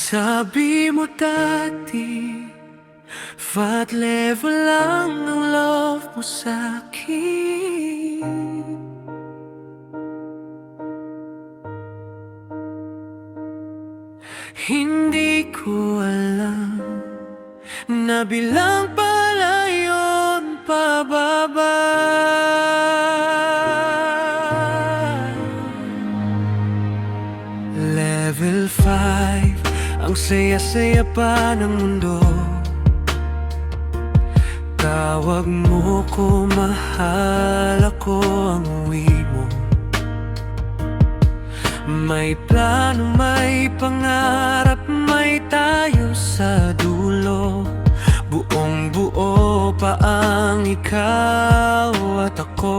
Sabi mo dati, fat level lang ang love mo sa'kin. Hindi ko alam na bilang pala yun pababa. Level 5, ang saya-saya pa ng mundo. Tawag mo ko mahal, ako ang uwi mo. May plano, may pangarap, may tayo sa dulo. Buong buo pa ang ikaw at ako.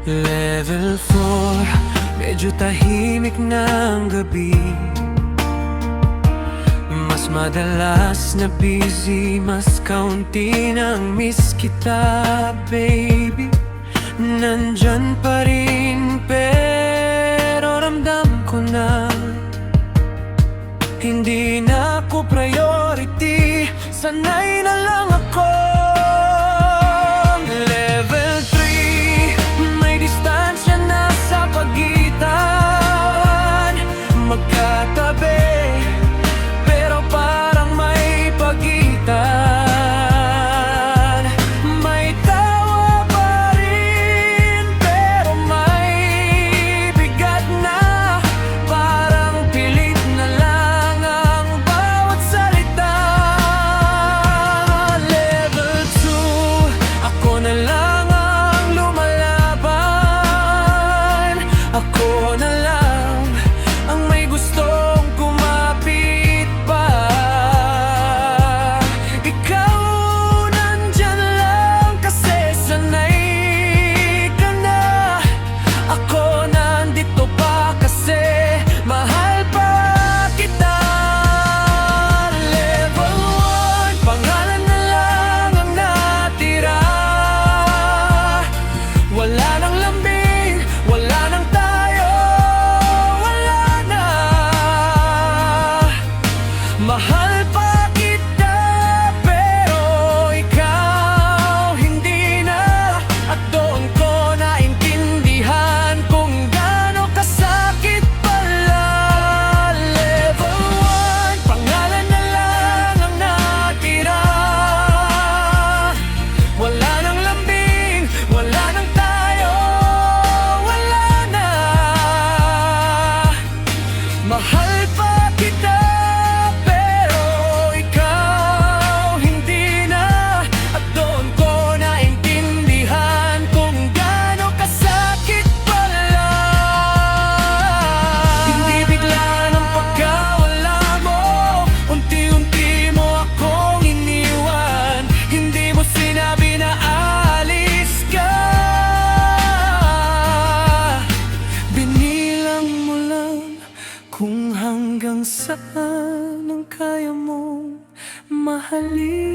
Level 4, medyo tahimik na ang gabi. Mas madalas na busy, mas kaunti nang miss kita, baby. Nandyan pa rin, pero ramdam ko na hindi na ako priority. Sanay na lang ako. Level 3, may distansya na sa pagitan. Magkatabi, pero parang may pagitan. May tawa pa rin, pero may bigat na. Parang pilit na lang ang bawat salita. Level 2, ako na lang ang lumalaban. Ako na lang ang may gustong kumapit pa. Ikaw nandyan lang kasi sanay ka na. Ako nandito pa kasi mahal pa kita. Level 1, pangalan na lang ang natira. Wala nang lambing, wala nang tayo, wala na. Mahal pa kita, pero ikaw hindi na. At doon ko naintindihan kung gaano kasakit pala. Level 1, pangalan na lang ang natira. Wala nang lambing, wala nang tayo, wala na. Mahal pa kita, pero ikaw hindi na. At doon ko naintindihan kung gaano kasakit pala. Hindi bigla ng pagkawala mo, unti-unti mo akong iniwan. Hindi mo sinabi na aalis ka. Binilang mo lang kung hanggang saan ang kaya mong mahalin.